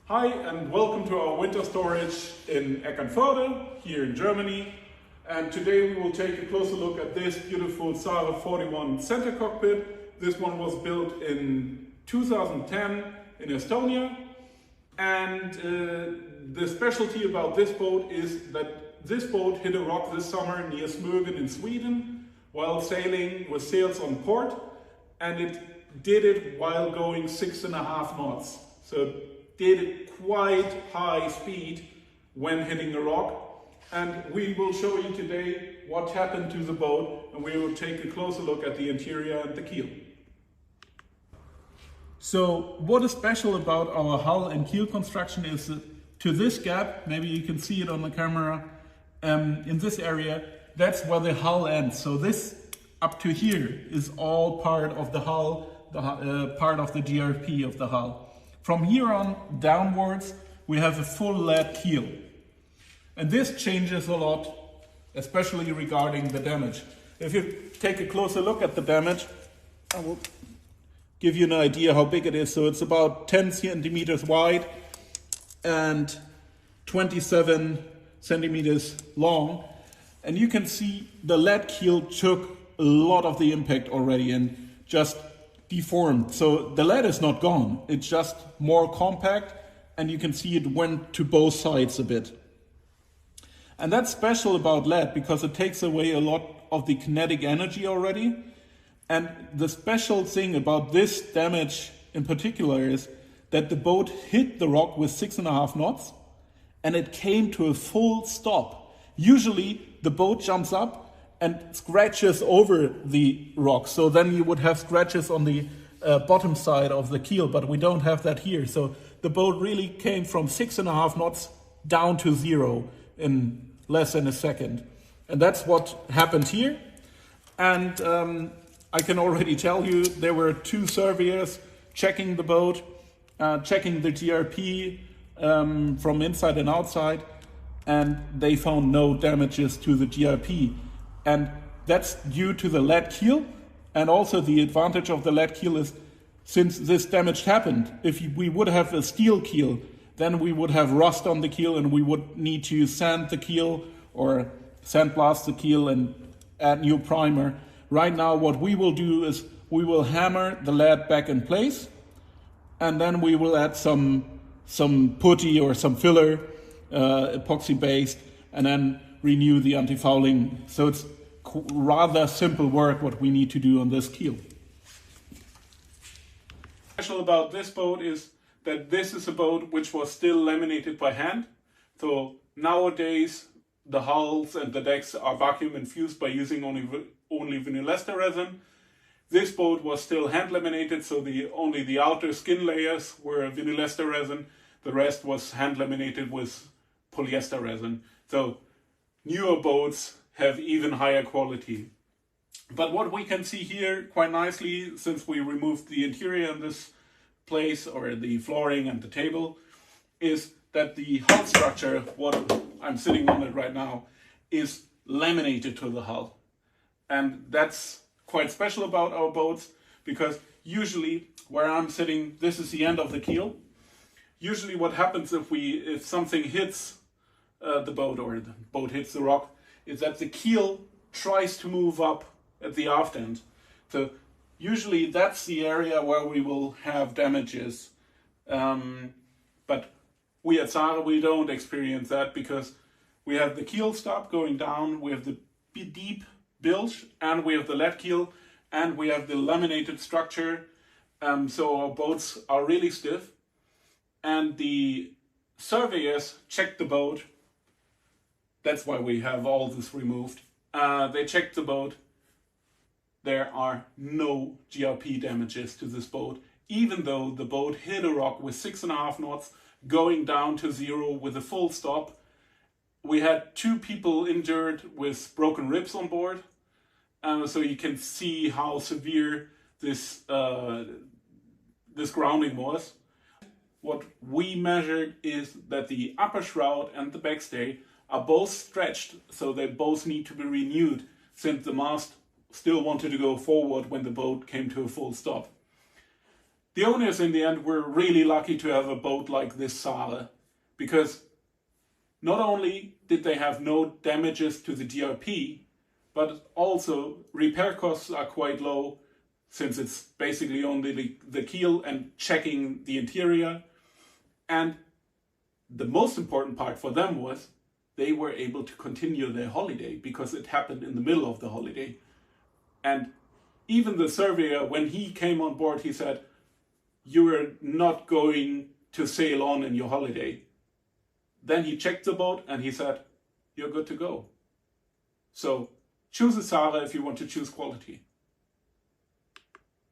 Hi and welcome to our winter storage in Eckernförde here in Germany. And today we will take a closer look at this beautiful Saare 41 center cockpit. This one was built in 2010 in Estonia. And the specialty about this boat is that this boat hit a rock this summer near Smögen in Sweden while sailing with sails on port. And it did it while going 6.5 knots. So did it quite high speed when hitting a rock. And we will show you today what happened to the boat, and we will take a closer look at the interior and the keel. So what is special about our hull and keel construction is to this gap, maybe you can see it on the camera, in this area, that's where the hull ends. So this up to here is all part of the hull, part of the GRP of the hull. From here on downwards, we have a full lead keel. And this changes a lot, especially regarding the damage. If you take a closer look at the damage, I will give you an idea how big it is. So it's about 10 centimeters wide and 27 centimeters long. And you can see the lead keel took a lot of the impact already and just deformed. So the lead is not gone, it's just more compact, and you can see it went to both sides a bit. And that's special about lead because it takes away a lot of the kinetic energy already. And the special thing about this damage in particular is that the boat hit the rock with 6.5 knots and it came to a full stop. Usually the boat jumps up and scratches over the rock. So then you would have scratches on the bottom side of the keel, but we don't have that here. So the boat really came from 6.5 knots down to 0 in less than a second. And that's what happened here. And I can already tell you there were 2 surveyors checking the boat, checking the GRP from inside and outside, and they found no damages to the GRP. And that's due to the lead keel. And also the advantage of the lead keel is, since this damage happened, if we would have a steel keel, then we would have rust on the keel and we would need to sand the keel or sandblast the keel and add new primer. Right now what we will do is we will hammer the lead back in place, and then we will add some putty or some filler, epoxy based, and then renew the anti-fouling. So it's rather simple work what we need to do on this keel. Special about this boat is that this is a boat which was still laminated by hand. So nowadays the hulls and the decks are vacuum infused by using only vinyl ester resin. This boat was still hand laminated, so only the outer skin layers were vinyl ester resin. The rest was hand laminated with polyester resin. So newer boats have even higher quality. But what we can see here quite nicely, since we removed the interior in this place, or the flooring and the table, is that the hull structure, what I'm sitting on it right now, is laminated to the hull. And that's quite special about our boats, because usually where I'm sitting, this is the end of the keel. Usually what happens if something hits the boat, or the boat hits the rock, is that the keel tries to move up at the aft end. So usually that's the area where we will have damages. But we at Saare, we don't experience that because we have the keel stop going down, we have the deep bilge, and we have the lead keel, and we have the laminated structure. So our boats are really stiff. And the surveyors checked the boat. That's why we have all this removed. They checked the boat. There are no GRP damages to this boat, even though the boat hit a rock with 6.5 knots, going down to 0 with a full stop. We had 2 people injured with broken ribs on board. So you can see how severe this grounding was. What we measured is that the upper shroud and the backstay are both stretched, so they both need to be renewed, since the mast still wanted to go forward when the boat came to a full stop. The owners in the end were really lucky to have a boat like this Saare, because not only did they have no damages to the DRP, but also repair costs are quite low, since it's basically only the keel and checking the interior. And the most important part for them was they were able to continue their holiday, because it happened in the middle of the holiday. And even the surveyor, when he came on board, he said, "You are not going to sail on in your holiday." Then he checked the boat and he said, "You're good to go." So choose a Saare if you want to choose quality.